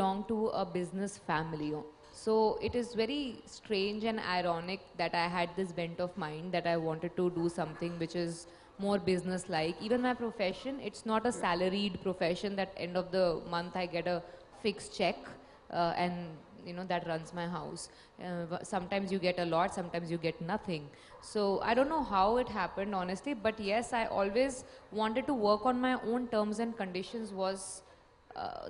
belong to a business family. So it is very strange and ironic that I had this bent of mind that I wanted to do something which is more business-like. Even my profession, it's not a salaried profession that end of the month I get a fixed check and that runs my house. Sometimes you get a lot, sometimes you get nothing. So I don't know how it happened honestly, but yes, I always wanted to work on my own terms and conditions was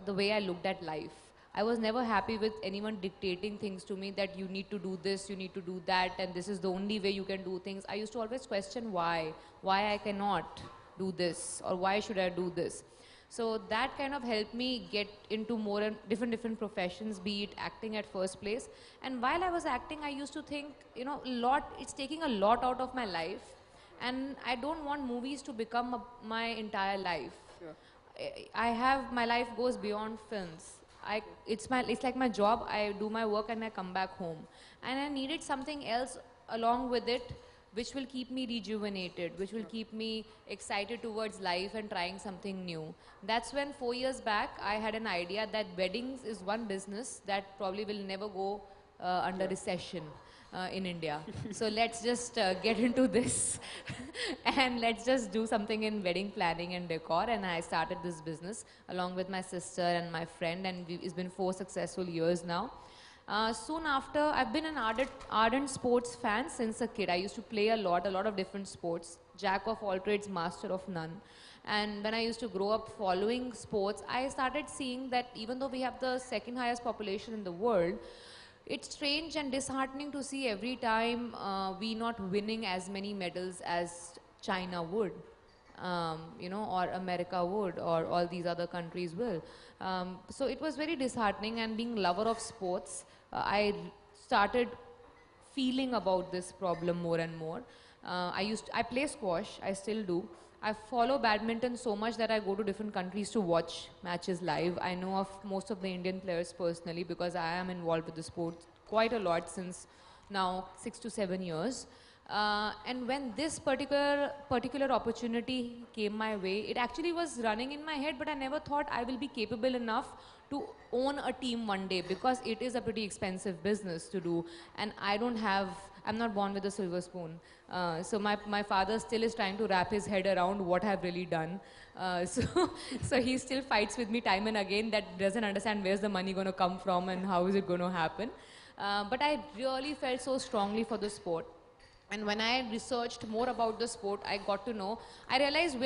the way I looked at life. I was never happy with anyone dictating things to me that you need to do this, you need to do that, and this is the only way you can do things. I used to always question why I cannot do this, or why should I do this. So that kind of helped me get into more and different professions, be it acting at first place. And while I was acting, I used to think, it's taking a lot out of my life, and I don't want movies to become my entire life. Yeah. I have, my life goes beyond films. It's like my job. I do my work and I come back home. And I needed something else along with it, which will keep me rejuvenated, which will keep me excited towards life and trying something new. That's when 4 years back, I had an idea that weddings is one business that probably will never go under recession in India. So let's just get into this and let's just do something in wedding planning and decor. And I started this business along with my sister and my friend, and it's been 4 successful years now. Soon after, I've been an ardent sports fan since a kid. I used to play a lot of different sports, jack of all trades, master of none. And when I used to grow up following sports, I started seeing that even though we have the second highest population in the world, it's strange and disheartening to see every time we not winning as many medals as China would, or America would, or all these other countries will. So it was very disheartening, and being lover of sports, I started feeling about this problem more and more. I play squash, I still do. I follow badminton so much that I go to different countries to watch matches live. I know of most of the Indian players personally because I am involved with the sport quite a lot since now 6 to 7 years. And when this particular opportunity came my way, it actually was running in my head, but I never thought I will be capable enough to own a team one day, because it is a pretty expensive business to do, and I'm not born with a silver spoon. So my father still is trying to wrap his head around what I've really done. So he still fights with me time and again, that doesn't understand where's the money going to come from and how is it going to happen. But I really felt so strongly for the sport. And when I researched more about the sport, I got to know, I realized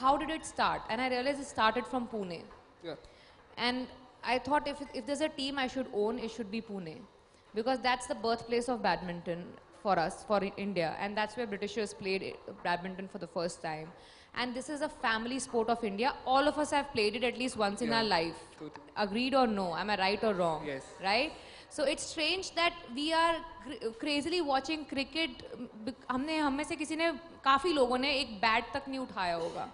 how did it start? And I realized it started from Pune. Yeah. And I thought if there's a team I should own, it should be Pune. Because that's the birthplace of badminton for us, for India. And that's where Britishers played badminton for the first time. And this is a family sport of India. All of us have played it at least once in our life. Totally. Agreed or no? Am I right or wrong? Yes. Right? So it's strange that we are crazily watching cricket. हम में से किसी ने, काफ़ी लोगों ने एक bat तक नहीं उठाया होगा,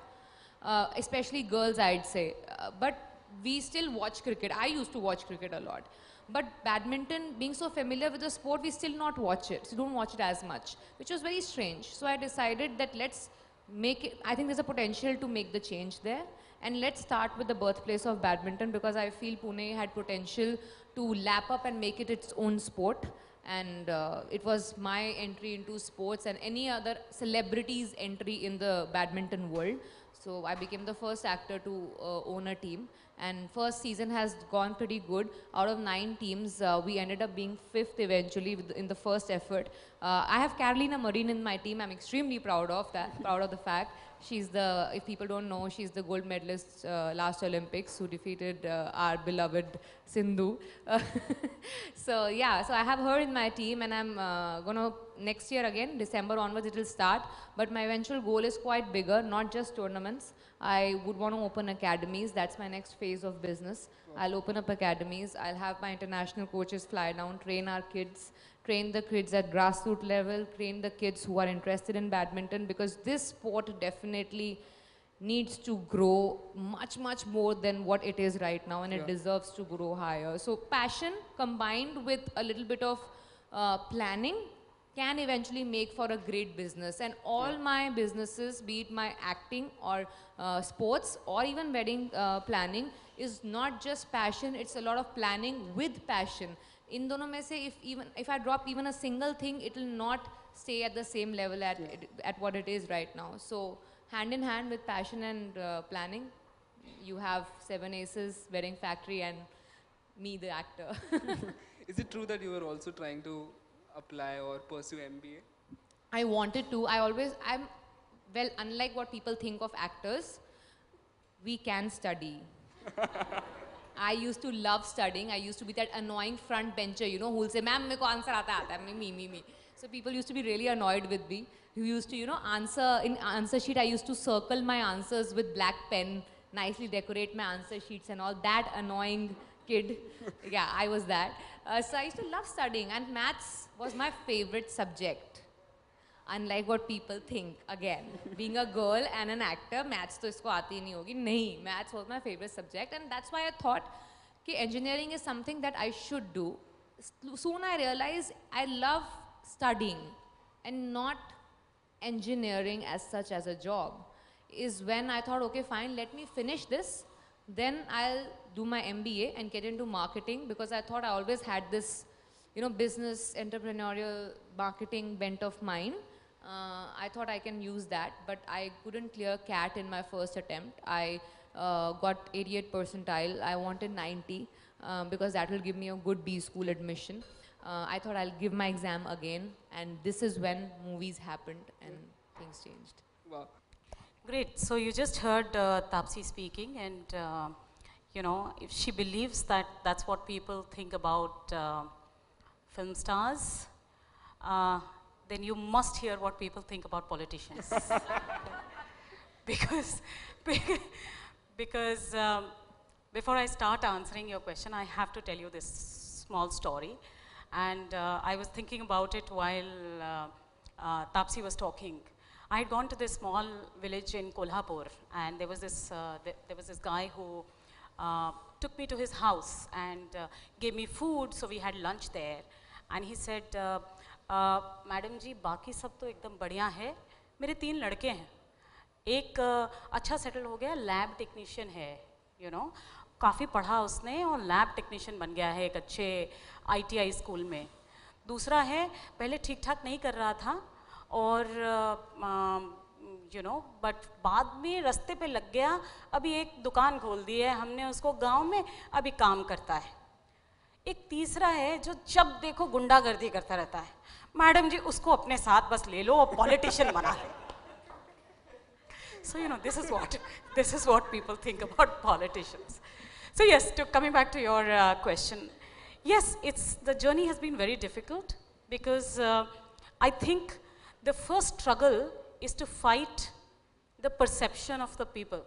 especially girls I'd say. But we still watch cricket. I used to watch cricket a lot. But badminton, being so familiar with the sport, we still not watch it. So don't watch it as much, which was very strange. So I decided that let's make it, I think there's a potential to make the change there. And let's start with the birthplace of badminton, because I feel Pune had potential to lap up and make it its own sport. And it was my entry into sports and any other celebrity's entry in the badminton world. So I became the first actor to own a team. And first season has gone pretty good. Out of 9 teams, we ended up being 5th eventually in the first effort. I have Carolina Marin in my team. I'm extremely proud of the fact. She's if people don't know, she's the gold medalist last Olympics who defeated our beloved Sindhu. So yeah, so I have her in my team, and I'm gonna, next year again, December onwards it will start. But my eventual goal is quite bigger, not just tournaments. I would want to open academies. That's my next phase of business. I'll open up academies. I'll have my international coaches fly down, train our kids, train the kids at grassroots level, train the kids who are interested in badminton, because this sport definitely needs to grow much more than what it is right now, and it deserves to grow higher. So passion combined with a little bit of planning can eventually make for a great business. And all my businesses, be it my acting or sports or even wedding planning, is not just passion, it's a lot of planning with passion. In dono mein se, if I drop even a single thing, it will not stay at the same level at what it is right now. So hand in hand with passion and planning, you have 7 Aces, Wedding Factory, and me, the actor. Is it true that you were also trying to apply or pursue MBA? I wanted to. Well, unlike what people think of actors, we can study. I used to love studying. I used to be that annoying front bencher, you know, who'll say, "Ma'am, meko answer aata hai." Me. So people used to be really annoyed with me. Who used to, you know, in answer sheet, I used to circle my answers with black pen, nicely decorate my answer sheets and all. That annoying kid. Yeah, I was that. So I used to love studying, and maths was my favorite subject. Unlike what people think, again, being a girl and an actor, maths to isko aati nahi hogi. Nahi, maths was my favorite subject, and that's why I thought कि engineering is something that I should do. Soon I realized I love studying and not engineering as such as a job. Is when I thought, okay, fine, let me finish this, then I'll do my MBA and get into marketing, because I thought I always had this, you know, business, entrepreneurial, marketing bent of mine. I thought I can use that, but I couldn't clear CAT in my first attempt. I got 88 percentile. I wanted 90 because that will give me a good B school admission. I thought I'll give my exam again, and this is when movies happened and things changed. Wow. Great. So you just heard Tapsee speaking, and you know, if she believes that that's what people think about film stars, then you must hear what people think about politicians. because before I start answering your question, I have to tell you this small story. And I was thinking about it while Tapsee was talking. I had gone to this small village in Kolhapur, and there was this guy who took me to his house and gave me food, so we had lunch there. And he said, "Madam ji, बाकी सब तो एकदम बढ़िया है. मेरे 3 लड़के हैं. एक अच्छा सेटल हो गया, लैब टेक्नीशियन है, you know, काफ़ी पढ़ा उसने और लैब टेक्नीशियन बन गया है एक अच्छे ITI स्कूल में. दूसरा है, पहले ठीक ठाक नहीं कर रहा था और you know, बट बाद में रास्ते पे लग गया, अभी एक दुकान खोल दी है हमने उसको गांव में, अभी काम करता है. एक तीसरा है जो जब देखो गुंडागर्दी करता रहता है. मैडम जी, उसको अपने साथ बस ले लो और पॉलिटिशियन बना ले." So you know, this is what people think about politicians. So yes, coming back to your question, yes, the journey has been very difficult, because I think the first struggle is to fight the perception of the people,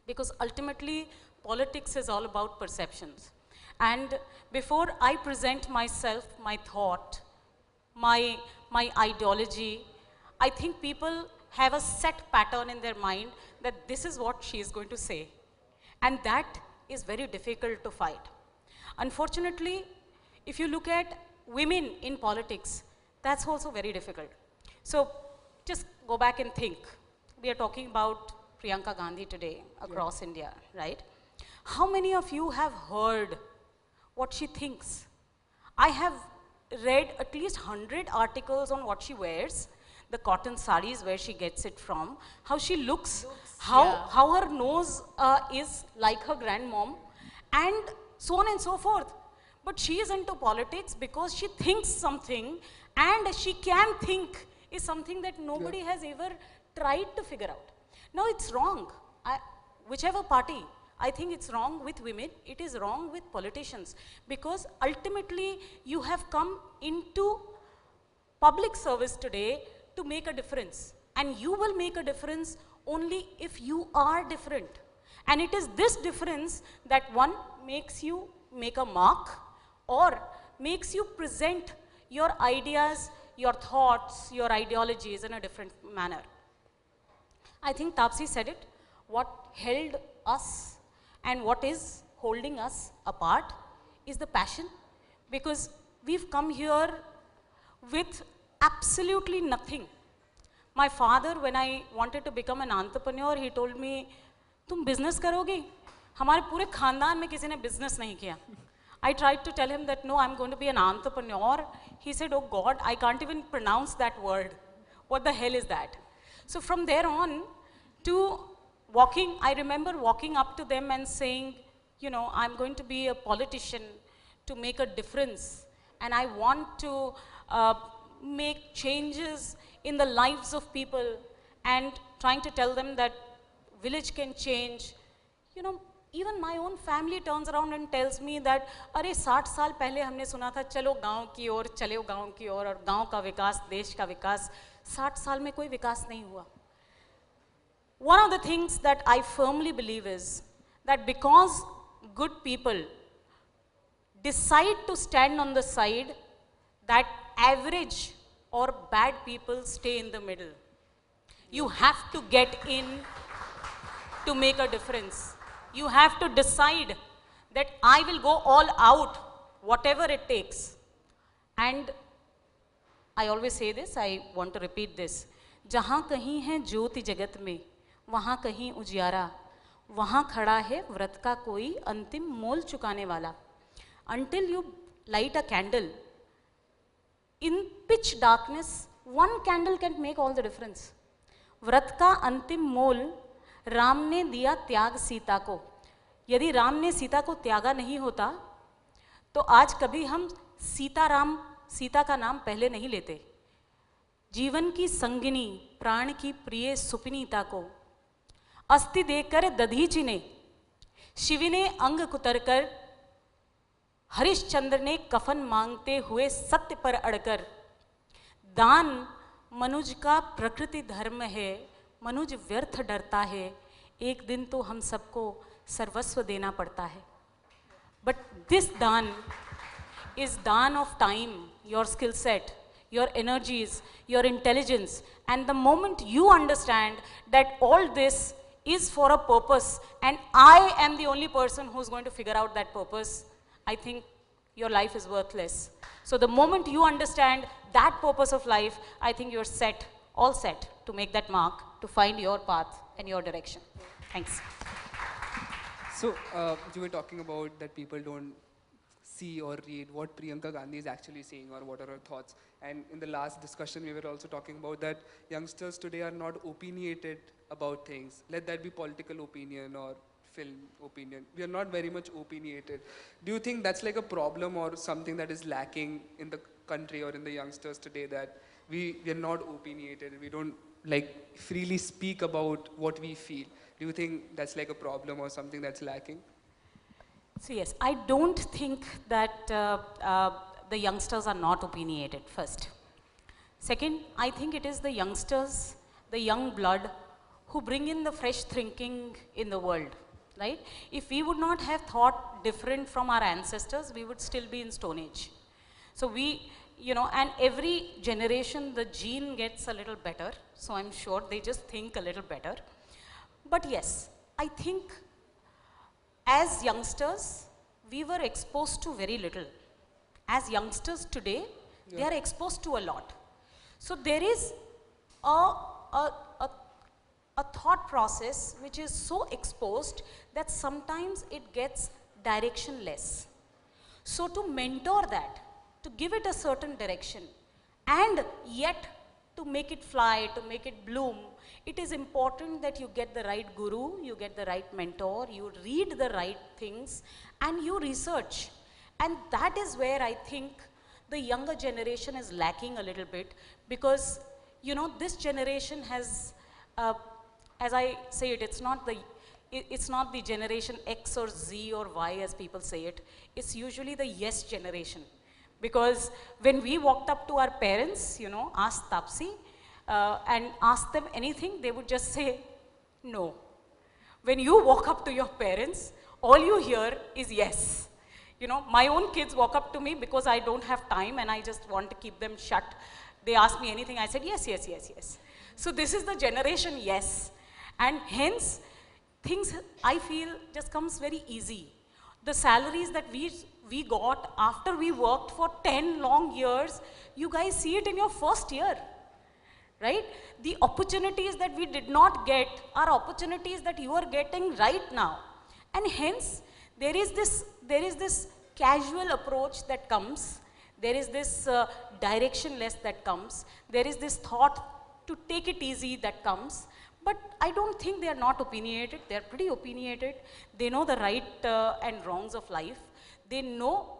because ultimately politics is all about perceptions. And before I present myself, my thought, my ideology, I think people have a set pattern in their mind that this is what she is going to say. And that is very difficult to fight. Unfortunately, if you look at women in politics, that's also very difficult. So just go back and think. We are talking about Priyanka Gandhi today across India, right? How many of you have heard what she thinks? I have read at least 100 articles on what she wears, the cotton sarees, where she gets it from, how she looks, how her nose is like her grandmom, and so on and so forth. But she is into politics because she thinks something, and she can think is something that nobody has ever tried to figure out. Now it's wrong. Whichever party, I think it's wrong with women, it is wrong with politicians, because ultimately you have come into public service today to make a difference, and you will make a difference only if you are different. And it is this difference that one makes you make a mark, or makes you present your ideas, your thoughts, your ideologies in a different manner. I think Tapsee said it. What held us and what is holding us apart is the passion, because we've come here with absolutely nothing. My father, when I wanted to become an entrepreneur, he told me, "तुम business करोगी?" हमारे पूरे खानदान में किसी ने business नहीं किया. I tried to tell him that no, I'm going to be an entrepreneur. He said, oh God, I can't even pronounce that word. What the hell is that? So from there on to walking, I remember walking up to them and saying, you know, I'm going to be a politician to make a difference. And I want to make changes in the lives of people, and trying to tell them that village can change. You know, even my own family turns around and tells me that, अरे 60 साल पहले हमने सुना था चलो गांव की ओर, चलो गांव की ओर, और गांव का विकास, देश का विकास. 60 साल में कोई विकास नहीं हुआ. One of the things that I firmly believe is that because good people decide to stand on the side, that average or bad people stay in the middle. You have to get in to make a difference. You have to decide that I will go all out, whatever it takes. And I always say this, I want to repeat this. जहाँ कहीं है ज्योति जगत में, वहाँ कहीं उजियारा, वहाँ खड़ा है व्रत का कोई अंतिम मोल चुकाने वाला. Until you light a candle, in pitch darkness, one candle can make all the difference. व्रत का अंतिम मोल राम ने दिया त्याग सीता को. यदि राम ने सीता को त्यागा नहीं होता तो आज कभी हम सीता का नाम पहले नहीं लेते. जीवन की संगिनी, प्राण की प्रिय सुपनीता को अस्थि देकर दधीचि ने, शिवी ने अंग कुतरकर, हरिश्चंद्र ने कफन मांगते हुए सत्य पर अड़कर. दान मनुज का प्रकृति धर्म है, मनुज व्यर्थ डरता है, एक दिन तो हम सबको सर्वस्व देना पड़ता है. But this दान is दान of time, your skill set, your energies, your intelligence, and the moment you understand that all this is for a purpose and I am the only person who's going to figure out that purpose, I think your life is worthless. So the moment you understand that purpose of life, I think you're set, all set to make that mark, to find your path and your direction. Thanks. So you were talking about that people don't see or read what Priyanka Gandhi is actually saying or what are her thoughts. And in the last discussion, we were also talking about that youngsters today are not opinionated about things. Let that be political opinion or film opinion. We are not very much opinionated. Do you think that's like a problem or something that is lacking in the country or in the youngsters today, that we are not opinionated, we don't like freely speak about what we feel? Do you think that's like a problem or something that's lacking? So yes, I don't think that the youngsters are not opinionated, first. Second, I think it is the youngsters, the young blood, who bring in the fresh thinking in the world, right? If we would not have thought different from our ancestors, we would still be in Stone Age. So we, you know, and every generation the gene gets a little better, so I'm sure they just think a little better. But yes, I think as youngsters, we were exposed to very little. As youngsters today, they are exposed to a lot. So there is a thought process which is so exposed that sometimes it gets directionless. So to mentor that, to give it a certain direction, and yet to make it fly, to make it bloom, it is important that you get the right guru, you get the right mentor, you read the right things, and you research. And that is where I think the younger generation is lacking a little bit, because, you know, this generation has, as I say it, it's not the generation X or Z or Y as people say it. It's usually the yes generation. Because when we walked up to our parents, you know, asked Tapsee, and asked them anything, they would just say no. When you walk up to your parents, all you hear is yes. You know, my own kids walk up to me because I don't have time and I just want to keep them shut. They ask me anything, I said yes, yes, yes, yes. So this is the generation yes. And hence, things I feel just comes very easy. The salaries that we got after we worked for 10 long years, you guys see it in your first year, right? The opportunities that we did not get are opportunities that you are getting right now. And hence, there is this casual approach that comes, there is this directionless that comes, there is this thought to take it easy that comes. But I don't think they are not opinionated. They are pretty opinionated. They know the right and wrongs of life. They know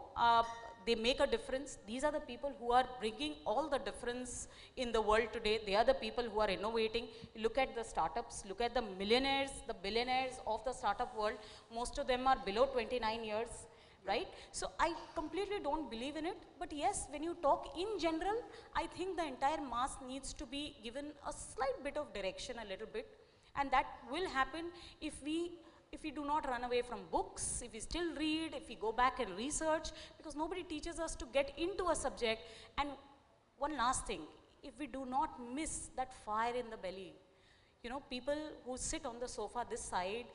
they make a difference. These are the people who are bringing all the difference in the world today. They are the people who are innovating. Look at the startups, look at the millionaires, the billionaires of the startup world. Most of them are below 29 years, right? So I completely don't believe in it. But yes, when you talk in general, I think the entire mass needs to be given a slight bit of direction, a little bit. And that will happen if we do not run away from books, if we still read, if we go back and research, because nobody teaches us to get into a subject. And one last thing, if we do not miss that fire in the belly, you know, people who sit on the sofa this side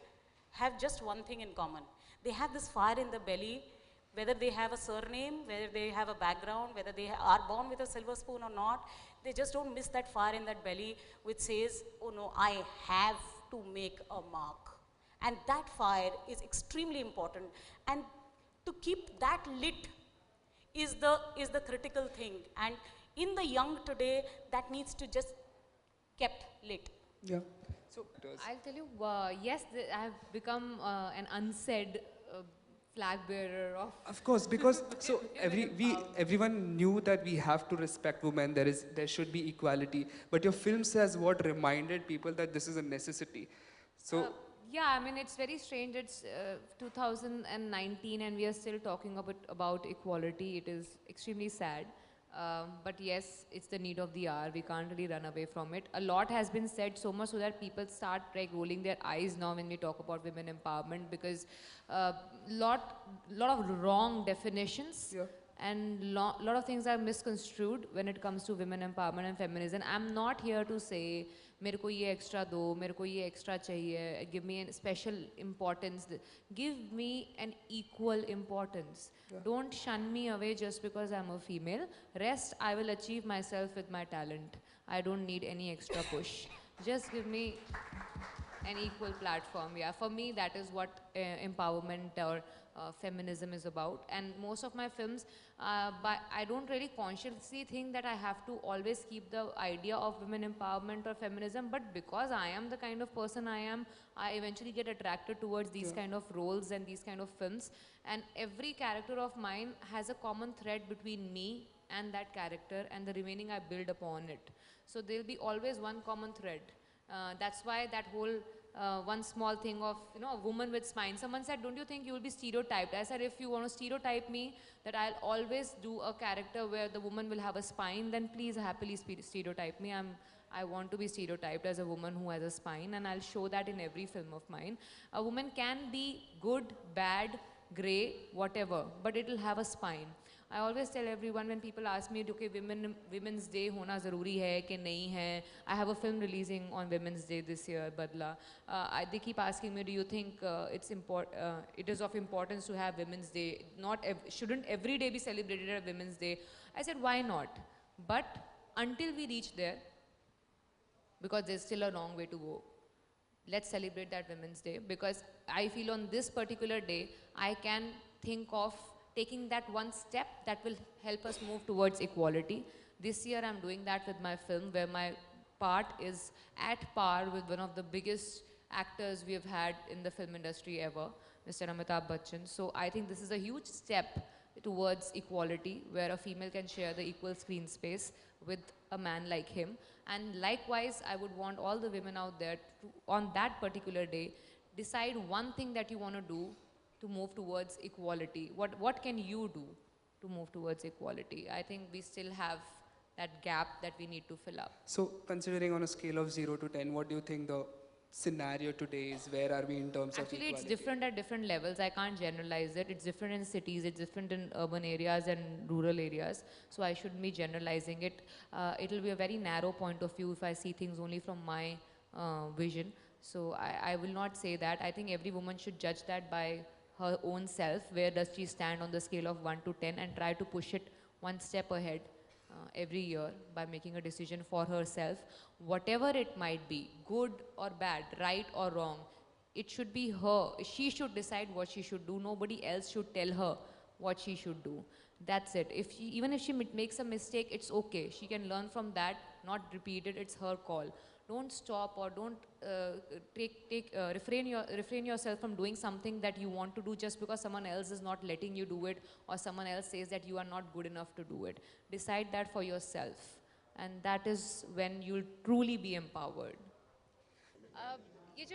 have just one thing in common. They have this fire in the belly, whether they have a surname, whether they have a background, whether they are born with a silver spoon or not, they just don't miss that fire in that belly which says, oh no, I have to make a mark. And that fire is extremely important. And to keep that lit is the critical thing. And in the young today, that needs to just kept lit. Yeah. So, I'll tell you, yes, I have become an unsaid flag bearer of course, because so everyone knew that we have to respect women. There should be equality. But your film says what reminded people that this is a necessity. So. Yeah, I mean, it's very strange. It's 2019 and we are still talking about equality. It is extremely sad. But yes, it's the need of the hour. We can't really run away from it. A lot has been said, so much so that people start like rolling their eyes now when we talk about women empowerment, because lot of wrong definitions. Yeah. And lot of things are misconstrued when it comes to women empowerment and feminism. I'm not here to say, मेरे को ये extra दो, मेरे को ये extra चाहिए, give me a special importance. Give me an equal importance. Yeah. Don't shun me away just because I'm a female. Rest, I will achieve myself with my talent. I don't need any extra push. Just give me an equal platform. Yeah, for me, that is what empowerment or feminism is about. And most of my films, but I don't really consciously think that I have to always keep the idea of women empowerment or feminism, but because I am the kind of person I am, I eventually get attracted towards these kind of roles and these kind of films. And every character of mine has a common thread between me and that character, and the remaining I build upon it. So there'll be always one common thread. That's why that whole one small thing of, you know, a woman with spine. Someone said, don't you think you will be stereotyped? I said, if you want to stereotype me, that I'll always do a character where the woman will have a spine, then please happily stereotype me. I want to be stereotyped as a woman who has a spine, and I'll show that in every film of mine. A woman can be good, bad, grey, whatever, but it will have a spine. I always tell everyone when people ask me, okay, Women's Day hona zaruri hai ke nahi hai? I have a film releasing on Women's Day this year, Badla. They keep asking me, do you think it is of importance to have Women's Day? Shouldn't every day be celebrated as Women's Day? I said, why not? But until we reach there, because there's still a long way to go, let's celebrate that Women's Day, because I feel on this particular day, I can think of taking that one step that will help us move towards equality. This year I'm doing that with my film, where my part is at par with one of the biggest actors we have had in the film industry ever, Mr. Amitabh Bachchan. So I think this is a huge step towards equality, where a female can share the equal screen space with a man like him. And likewise, I would want all the women out there to, on that particular day, decide one thing that you want to do to move towards equality. What can you do to move towards equality? I think we still have that gap that we need to fill up. So considering on a scale of 0 to 10, what do you think the scenario today is? Where are we in terms of equality? Actually, it's different at different levels. I can't generalize it. It's different in cities, it's different in urban areas and rural areas. So I shouldn't be generalizing it. It'll be a very narrow point of view if I see things only from my vision. So I will not say that. I think every woman should judge that by her own self. Where does she stand on the scale of 1 to 10, and try to push it one step ahead every year by making a decision for herself. Whatever it might be, good or bad, right or wrong, it should be her. She should decide what she should do. Nobody else should tell her what she should do. That's it. Even if she makes a mistake, it's okay. She can learn from that, not repeat it. It's her call. Don't stop or don't refrain yourself from doing something that you want to do just because someone else is not letting you do it, or someone else says that you are not good enough to do it. Decide that for yourself, and that is when you'll truly be empowered. ये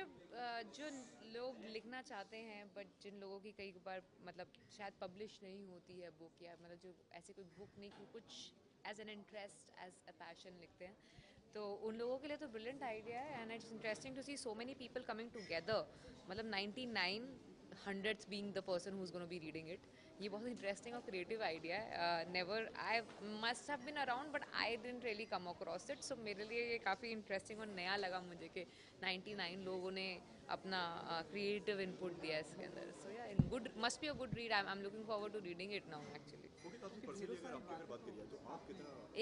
जो लोग लिखना चाहते हैं but जिन लोगों की कई बार मतलब शायद पब्लिश नहीं होती है बुक, या मतलब जो ऐसी कोई बुक नहीं कि कुछ as an interest as a passion लिखते हैं, तो उन लोगों के लिए तो ब्रिलियंट आइडिया है. And it's interesting to see so many people coming together, मतलब 99 hundreds being the person who's going to be reading it. ये बहुत इंटरेस्टिंग और क्रिएटिव आइडिया है. Never I must have been around but I didn't really come across it. So मेरे लिए ये काफ़ी interesting और नया लगा मुझे कि 99 लोगों ने अपना क्रिएटिव इनपुट दिया इसके अंदर. So yeah good, must be a good read. I am looking forward to reading it now actually.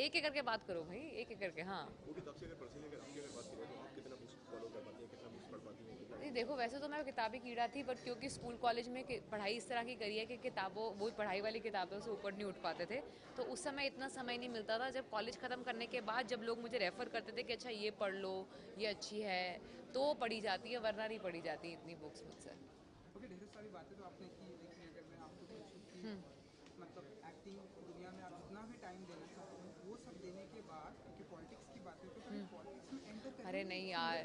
एक एक करके बात करो भाई, एक एक करके. हाँ देखो, वैसे तो मैं किताबी कीड़ा थी, बट क्योंकि स्कूल कॉलेज में पढ़ाई इस तरह की करी है कि किताबों वो पढ़ाई वाली किताबों से ऊपर नहीं उठ पाते थे, तो उस समय इतना समय नहीं मिलता था. जब कॉलेज ख़त्म करने के बाद जब लोग मुझे रेफ़र करते थे कि अच्छा ये पढ़ लो, ये अच्छी है, तो पढ़ी जाती है, वरना नहीं पढ़ी जाती इतनी बुक्स मुझसे. ओके, ढेर सारी बातें तो आपने की, लेकिन अगर मैं आपको पूछूं कि मतलब एक्टिंग दुनिया में आप जितना भी टाइम देना चाहते हैं, वो सब देने के बाद, क्योंकि पॉलिटिक्स की बात है तो पॉलिटिक्स में एंटर करने. अरे नहीं यार,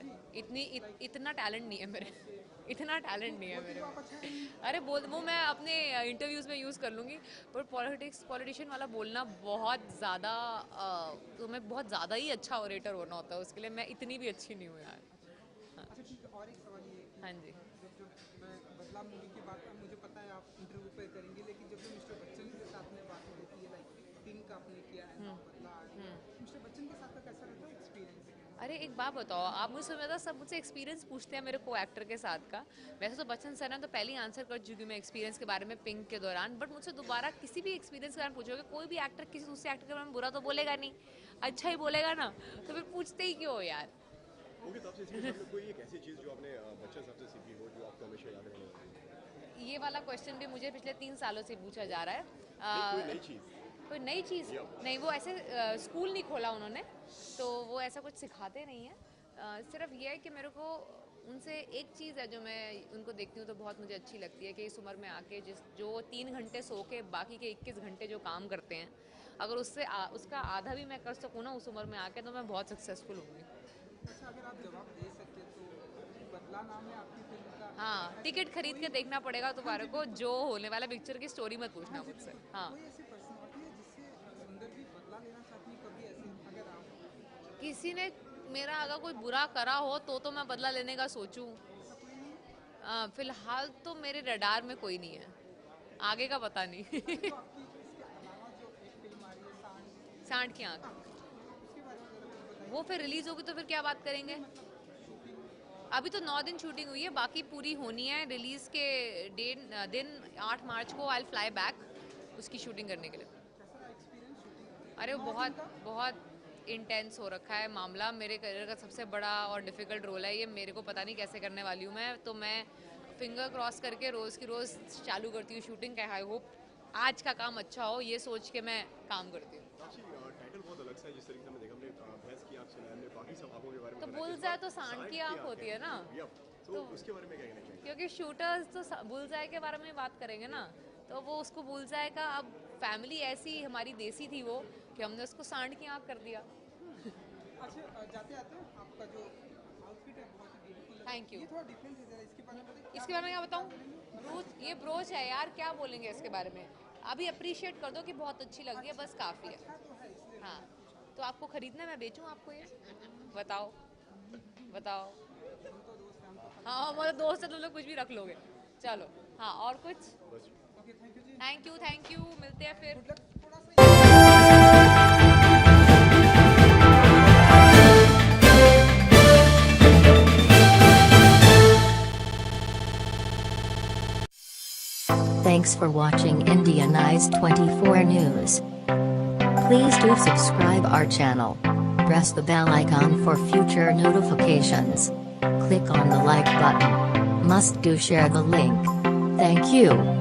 इतना टैलेंट नहीं है मेरे. इतना टैलेंट नहीं है मेरे में. अरे बोल, वो मैं अपने इंटरव्यूज़ में यूज़ कर लूँगी, पर पॉलिटिशियन वाला बोलना बहुत ज़्यादा, तो मैं बहुत ज़्यादा ही अच्छा ऑरेटर होना होता है उसके लिए. मैं इतनी भी अच्छी नहीं हूँ यार. अच्छा ठीक है, और एक सवाल ये. हाँ जी. जब मैं बदला मूवी की बात, मुझे पता है आप इंटरव्यू पे करेंगे, लेकिन जब मिस्टर बच्चन के साथ में बात होती है, लाइक पिंक आपने किया है, बदला, मिस्टर बच्चन के साथ का कैसा रहता है एक्सपीरियंस? अरे एक बात बताओ, आप मुझसे पता सब मुझसे एक्सपीरियंस पूछते हैं मेरे को एक्टर के साथ का. वैसे तो बच्चन सर ने तो पहले ही आंसर कर चुकी हूँ मैं एक्सपीरियंस के बारे में पिंक के दौरान, बट मुझसे दोबारा किसी भी एक्सपीरियंस के बारे में पूछोगे, कोई भी एक्टर किसी दूसरे एक्टर के बारे में बुरा तो बोलेगा नहीं, अच्छा ही बोलेगा ना, तो फिर पूछते ही क्यों यार. ओके, तब से कोई एक ऐसी चीज़ जो आपने बच्चन साहब से सीखी हो जो आपको हमेशा याद रहने वाली? ये वाला क्वेश्चन भी मुझे पिछले 3 सालों से पूछा जा रहा है. कोई नई चीज़? कोई नई चीज़ नहीं, वो ऐसे स्कूल नहीं खोला उन्होंने, तो वो ऐसा कुछ सिखाते नहीं है. सिर्फ ये है कि मेरे को उनसे एक चीज़ है जो मैं उनको देखती हूँ तो बहुत मुझे अच्छी लगती है कि इस उम्र में आके जो 3 घंटे सो के बाकी के 21 घंटे जो काम करते हैं, अगर उसका आधा भी मैं कर सकूँ ना उस उम्र में आके, तो मैं बहुत सक्सेसफुल होंगी. अच्छा, अगर आप जवाब दे सके तो बदला नाम है आपकी फिल्म का. हाँ, टिकट खरीद के देखना पड़ेगा तुम्हारे को. जो होने वाला पिक्चर की स्टोरी मत पूछना मुझसे. हाँ, कोई ऐसी पर्सनालिटी है जिससे सुंदर भी बदला लेना चाहती है कभी ऐसे, अगर आप किसी ने मेरा अगर कोई बुरा करा हो तो मैं बदला लेने का सोचूं. फिलहाल तो मेरे रडार में कोई नहीं है, आगे का पता नहीं. सांड की आंख, वो फिर रिलीज होगी तो फिर क्या बात करेंगे. अभी तो 9 दिन शूटिंग हुई है, बाकी पूरी होनी है. रिलीज के दिन 8 मार्च को आई विल फ्लाई बैक उसकी शूटिंग करने के लिए. अरे बहुत बहुत इंटेंस हो रखा है मामला. मेरे करियर का सबसे बड़ा और डिफ़िकल्ट रोल है ये. मेरे को पता नहीं कैसे करने वाली हूँ मैं, तो मैं फिंगर क्रॉस करके रोज़ की रोज़ चालू करती हूँ शूटिंग. आई होप आज का काम अच्छा हो, ये सोच के मैं काम करती हूँ. टाइटल बहुत अलग सा है, जिस तरीके से हमने देखा, हमने भैंस की आँख सुना है, हमने बाकी सब आँखों के बारे में तो सुना है. बुलजाय तो सांड की आँख होती है ना, तो उसके बारे में क्या कहना चाहिए? क्योंकि शूटर्स तो बुलजाय के बारे में बात करेंगे ना, तो वो उसको बुलजाय का, अब फैमिली ऐसी हमारी देसी थी वो कि हमने उसको सांड की आँख कर दिया. अच्छा, जाते आते आपका जो आउटफिट है बहुत ही ब्यूटीफुल है. Thank you. ये थोड़ा डिफरेंट है जरा, इसके बारे में बताइए. इसके बारे में क्या बताऊँ? ये ब्रोच है यार, क्या बोलेंगे इसके बारे में. अभी अप्रिशिएट कर दो कि बहुत अच्छी लग रही है, बस काफ़ी है. हाँ, तो आपको खरीदना, मैं बेचूँ आपको ये? बताओ. हाँ, हमारे दोस्त है तो लोग कुछ भी रख लोगे. चलो, हाँ, और कुछ? Thank you. मिलते हैं फिर. Thanks for watching Indian Eyes 24 News. Please do subscribe our channel. Press the bell icon for future notifications. Click on the like button. Must do share the link. Thank you.